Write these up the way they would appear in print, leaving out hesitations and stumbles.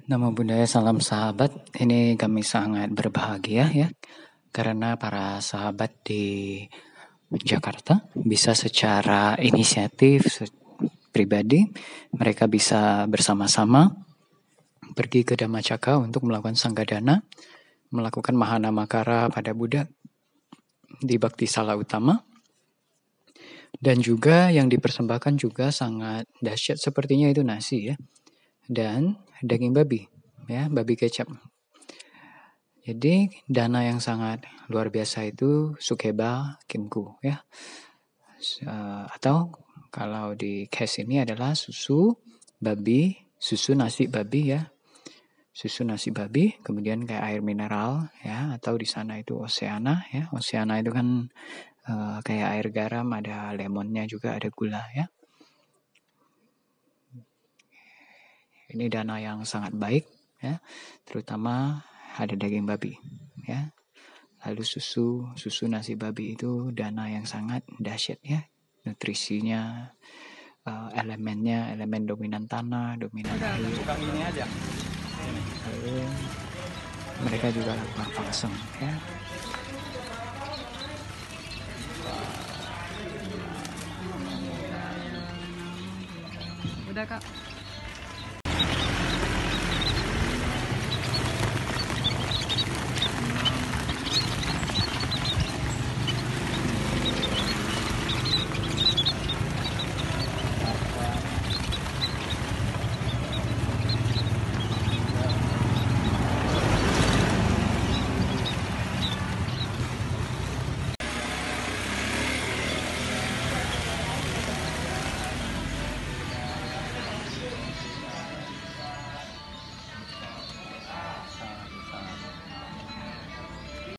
Namo Buddhaya, salam sahabat. Ini kami sangat berbahagia ya, karena para sahabat di Jakarta bisa secara inisiatif pribadi, mereka bisa bersama-sama pergi ke Dhammacakka untuk melakukan sanggadana, melakukan Mahana Makara pada Buddha di Bhakti Sala Utama. Dan juga yang dipersembahkan juga sangat dahsyat, sepertinya itu nasi ya, dan daging babi ya, babi kecap. Jadi dana yang sangat luar biasa itu Sukeba Kimku ya. Atau kalau di case ini adalah susu babi, susu nasi babi ya. Susu nasi babi, kemudian kayak air mineral ya, atau di sana itu Oceana ya. Oceana itu kan kayak air garam, ada lemonnya juga, ada gula ya. Ini dana yang sangat baik ya, terutama ada daging babi ya. Lalu susu nasi babi itu dana yang sangat dahsyat ya. Nutrisinya, elemennya, elemen dominan tanah, dominan air. Lalu mereka juga lakukan pangsem ya. Udah Kak.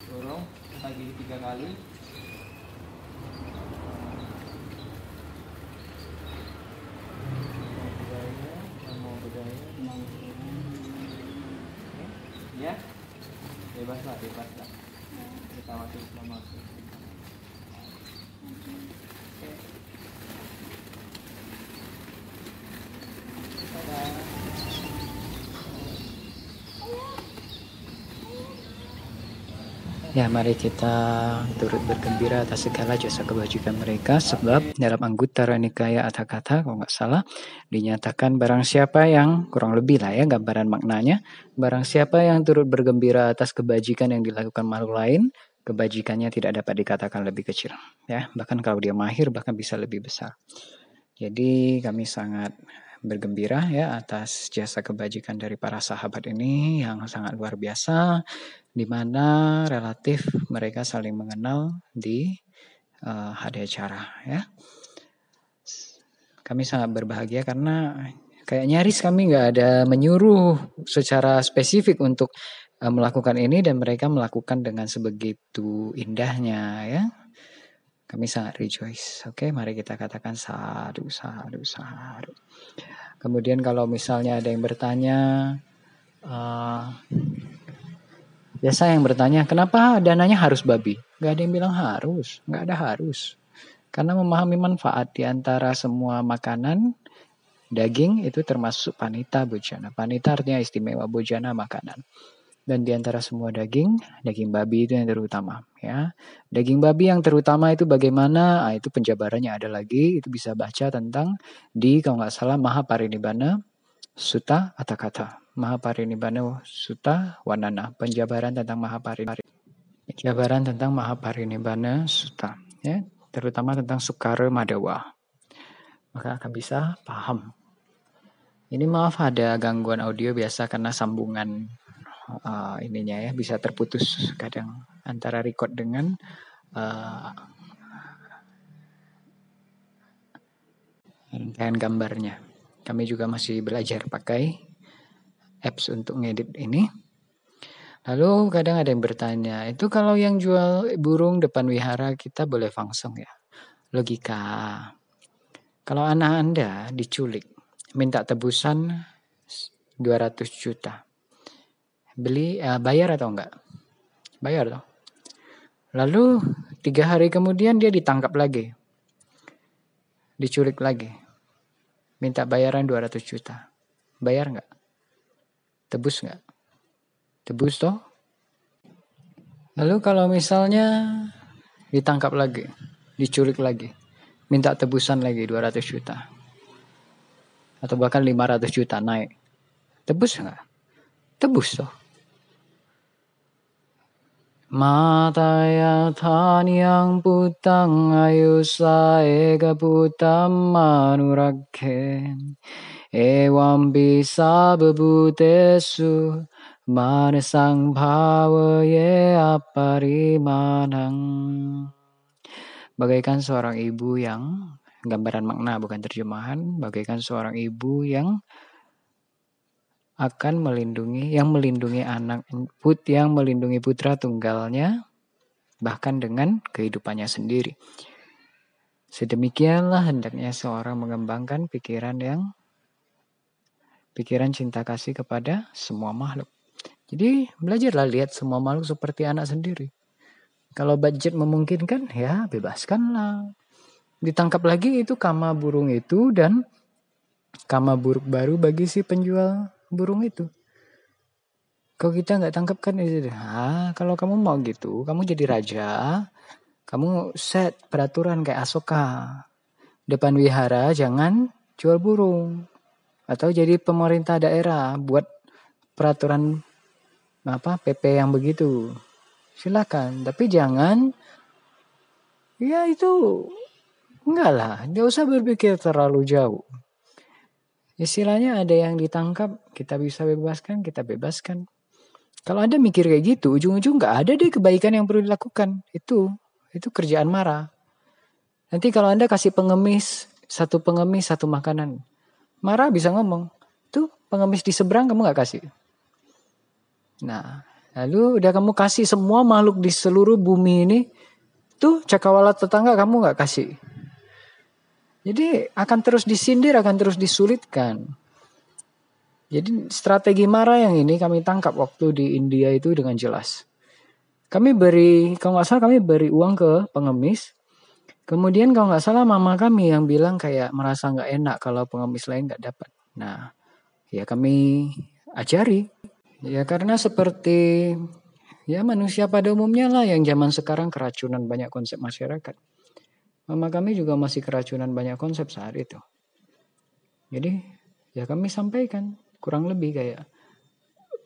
Dorong pagi 3 kali. Namo Buddhaya. Ya, bebas lah. Kita masuk selama masuk. Oke. Ya, mari kita turut bergembira atas segala jasa kebajikan mereka, sebab dalam Anguttara Nikaya Atthakatha, kalau nggak salah, dinyatakan barang siapa yang, kurang lebih lah ya gambaran maknanya, barang siapa yang turut bergembira atas kebajikan yang dilakukan makhluk lain, kebajikannya tidak dapat dikatakan lebih kecil. Ya, bahkan kalau dia mahir, bahkan bisa lebih besar. Jadi kami sangat bergembira ya atas jasa kebajikan dari para sahabat ini yang sangat luar biasa, di mana relatif mereka saling mengenal di hadiacara ya. Kami sangat berbahagia karena kayak nyaris kami nggak ada menyuruh secara spesifik untuk melakukan ini, dan mereka melakukan dengan sebegitu indahnya ya. Kami sangat rejoice. Oke, mari kita katakan sadhu, sadhu, sadhu. Kemudian kalau misalnya ada yang bertanya, biasa yang bertanya, kenapa dananya harus babi? Gak ada yang bilang harus, gak ada harus. Karena memahami manfaat di antara semua makanan, daging itu termasuk panita bojana. Panita artinya istimewa, bojana makanan. Dan di antara semua daging babi itu yang terutama ya. Daging babi yang terutama itu bagaimana? Itu penjabarannya ada lagi, itu bisa baca tentang di kalau nggak salah Mahaparinibbana Sutta Atthakatha. Mahaparinibbana Sutta Wanana, penjabaran tentang Mahaparinibbana Sutta ya, terutama tentang Sukara Madawa. Maka akan bisa paham. Ini maaf ada gangguan audio biasa karena sambungan ininya ya, bisa terputus kadang antara record dengan rangkaian gambarnya. Kami juga masih belajar pakai apps untuk ngedit ini. Lalu kadang ada yang bertanya, itu kalau yang jual burung depan wihara kita boleh fangsung ya? Logika. Kalau anak Anda diculik, minta tebusan 200 juta. Bayar atau enggak? Bayar toh. Lalu 3 hari kemudian dia ditangkap lagi. Diculik lagi. Minta bayaran 200 juta. Bayar enggak? Tebus nggak? Tebus toh? Lalu kalau misalnya ditangkap lagi, diculik lagi, minta tebusan lagi 200 juta. Atau bahkan 500 juta naik. Tebus nggak? Tebus toh. Mataya yang putang ayu saega putam manuraken. Ewam bisa bebutesu manesang bhawa ye aparimanang. Bagaikan seorang ibu yang, gambaran makna bukan terjemahan, bagaikan seorang ibu yang akan melindungi anak yang melindungi putra tunggalnya bahkan dengan kehidupannya sendiri. Sedemikianlah hendaknya seorang mengembangkan pikiran cinta kasih kepada semua makhluk. Jadi belajarlah lihat semua makhluk seperti anak sendiri. Kalau budget memungkinkan ya bebaskanlah. Ditangkap lagi itu kama burung itu dan kama burung baru bagi si penjual burung itu. Kalau kita nggak tangkap kan itu. Kalau kamu mau gitu, kamu jadi raja, kamu set peraturan kayak Asoka. Depan wihara jangan jual burung. Atau jadi pemerintah daerah buat peraturan PP yang begitu. Silakan, tapi jangan ya itu enggak lah, nggak usah berpikir terlalu jauh. Istilahnya ada yang ditangkap, kita bisa bebaskan, kita bebaskan. Kalau Anda mikir kayak gitu, ujung-ujung nggak ada deh kebaikan yang perlu dilakukan. Itu kerjaan marah. Nanti kalau Anda kasih pengemis, satu makanan. Marah bisa ngomong, tuh pengemis di seberang kamu nggak kasih. Nah, lalu udah kamu kasih semua makhluk di seluruh bumi ini, tuh cakrawala tetangga kamu nggak kasih. Jadi akan terus disindir, akan terus disulitkan. Jadi strategi marah yang ini kami tangkap waktu di India itu dengan jelas. Kalau nggak salah kami beri uang ke pengemis. Kemudian kalau nggak salah mama kami yang bilang kayak merasa nggak enak kalau pengemis lain nggak dapat. Nah, ya kami ajari. Ya karena seperti ya manusia pada umumnya lah yang zaman sekarang keracunan banyak konsep masyarakat. Mama kami juga masih keracunan banyak konsep saat itu. Jadi ya kami sampaikan kurang lebih kayak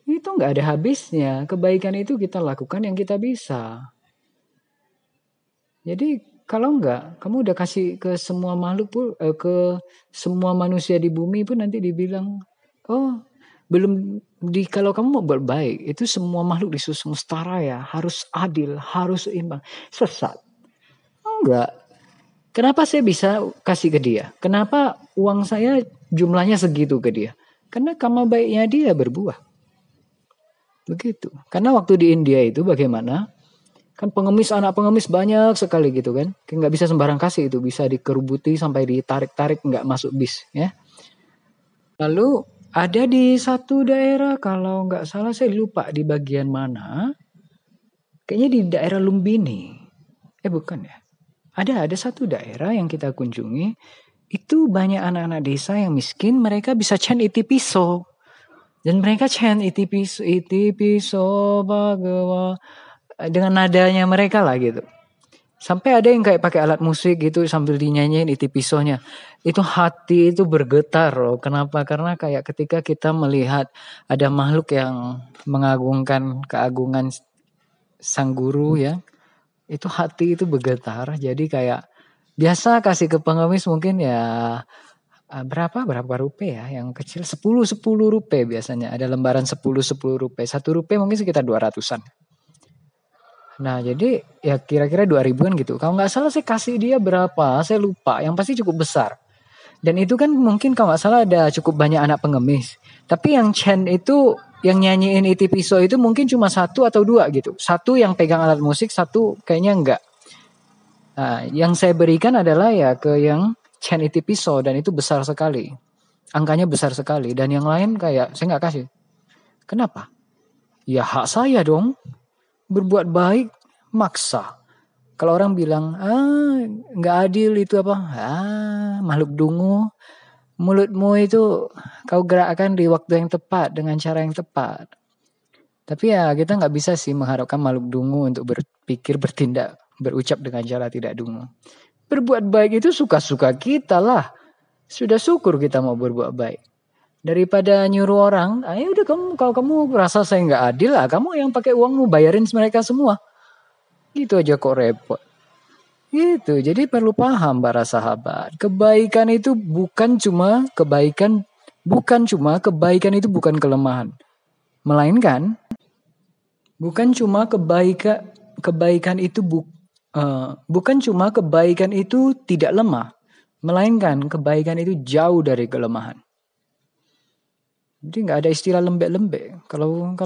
itu nggak ada habisnya. Kebaikan itu kita lakukan yang kita bisa. Jadi kalau enggak, kamu udah kasih ke semua makhluk pun, ke semua manusia di bumi pun nanti dibilang, oh belum kalau kamu mau berbaik, itu semua makhluk disusun setara ya, harus adil, harus seimbang. Sesat. Enggak. Kenapa saya bisa kasih ke dia? Kenapa uang saya jumlahnya segitu ke dia? Karena karma baiknya dia berbuah. Begitu. Karena waktu di India itu bagaimana? Kan anak pengemis banyak sekali gitu kan. Nggak bisa sembarang kasih itu. Bisa dikerubuti sampai ditarik-tarik nggak masuk bis. Ya. Lalu ada di satu daerah kalau nggak salah saya lupa di bagian mana. Kayaknya di daerah Lumbini. Bukan ya. Ada satu daerah yang kita kunjungi, itu banyak anak-anak desa yang miskin, mereka bisa chant iti piso. Dan mereka chant iti piso bhagawa dengan nadanya mereka lah gitu. Sampai ada yang kayak pakai alat musik gitu sambil dinyanyiin iti pisonya. Itu hati itu bergetar loh. Kenapa? Karena kayak ketika kita melihat ada makhluk yang mengagungkan keagungan sang guru ya. Itu hati itu bergetar. Jadi kayak biasa kasih ke pengemis mungkin ya berapa rupiah ya yang kecil 10 rupiah biasanya. Ada lembaran 10 rupiah. 1 rupiah mungkin sekitar 200-an. Nah jadi ya kira-kira 2000-an gitu. Kalau nggak salah saya kasih dia berapa saya lupa. Yang pasti cukup besar. Dan itu kan mungkin kalau nggak salah ada cukup banyak anak pengemis. Tapi yang chant itu yang nyanyiin iti piso itu mungkin cuma 1 atau 2 gitu. 1 yang pegang alat musik, 1 kayaknya enggak. Nah, yang saya berikan adalah ya ke yang chant iti piso dan itu besar sekali. Angkanya besar sekali. Dan yang lain kayak saya nggak kasih. Kenapa? Ya hak saya dong. Berbuat baik maksa. Kalau orang bilang, nggak adil itu apa? Makhluk dungu. mulutmu itu kau gerakkan di waktu yang tepat dengan cara yang tepat. Tapi ya kita nggak bisa sih mengharapkan makhluk dungu untuk berpikir, bertindak, berucap dengan cara tidak dungu. Berbuat baik itu suka-suka kita lah. Sudah syukur kita mau berbuat baik. Daripada nyuruh orang, ayo udah kamu kalau kamu merasa saya nggak adil lah, kamu yang pakai uangmu bayarin mereka semua. Gitu aja kok repot. Gitu, jadi perlu paham para sahabat. Kebaikan itu bukan cuma kebaikan itu bukan kelemahan. Melainkan bukan cuma kebaikan itu bukan cuma kebaikan itu tidak lemah, melainkan kebaikan itu jauh dari kelemahan. Jadi nggak ada istilah lembek-lembek. Kalau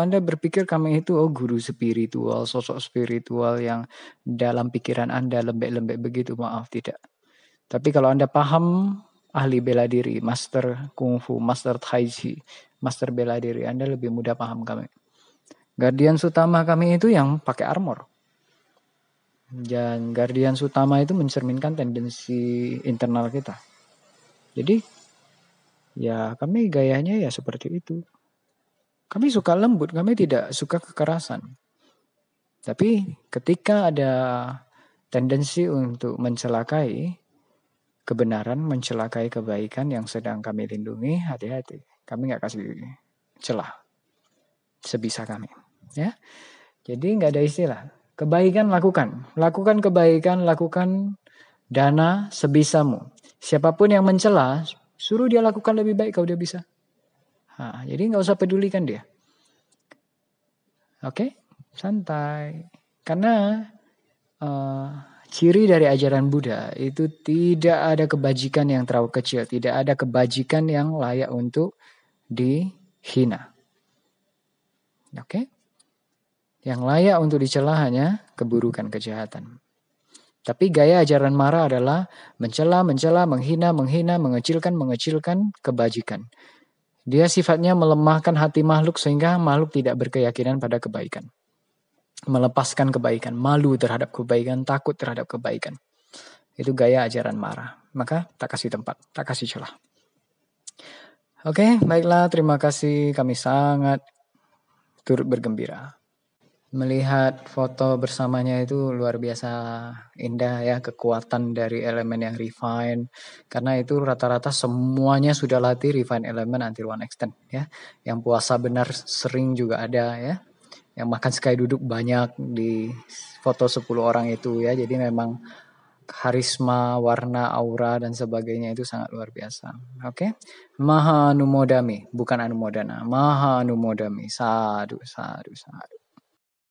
Anda berpikir kami itu guru spiritual, sosok spiritual yang dalam pikiran Anda lembek-lembek begitu, maaf tidak. Tapi kalau Anda paham ahli bela diri, master kungfu, master tai chi, master bela diri, Anda lebih mudah paham kami. Guardian utama kami itu yang pakai armor. Dan Guardian utama itu mencerminkan tendensi internal kita. Jadi ya kami gayanya ya seperti itu. Kami suka lembut, kami tidak suka kekerasan. Tapi ketika ada tendensi untuk mencelakai kebenaran, mencelakai kebaikan yang sedang kami lindungi, hati-hati. Kami nggak kasih celah sebisa kami. Ya, jadi nggak ada istilah. Kebaikan lakukan. Lakukan kebaikan, lakukan dana sebisamu. Siapapun yang mencela, suruh dia lakukan lebih baik kalau dia bisa. Jadi nggak usah pedulikan dia. Oke, santai. Karena ciri dari ajaran Buddha itu tidak ada kebajikan yang terlalu kecil. Tidak ada kebajikan yang layak untuk dihina. Oke? Yang layak untuk dicela hanya keburukan, kejahatan. Tapi gaya ajaran Mara adalah mencela, menghina, mengecilkan kebajikan. Dia sifatnya melemahkan hati makhluk sehingga makhluk tidak berkeyakinan pada kebaikan. Melepaskan kebaikan, malu terhadap kebaikan, takut terhadap kebaikan. Itu gaya ajaran Mara. Maka tak kasih tempat, tak kasih celah. Oke, baiklah, terima kasih. Kami sangat turut bergembira. Melihat foto bersamanya itu luar biasa indah ya, kekuatan dari elemen yang refine. Karena itu rata-rata semuanya sudah latih refine elemen until one extent ya. Yang puasa benar sering juga ada ya. Yang makan sekali duduk banyak di foto 10 orang itu ya. Jadi memang karisma, warna, aura dan sebagainya itu sangat luar biasa. Oke. Maha Anumodami, bukan Anumodana. Maha Anumodami. Sadu, sadu, sadu.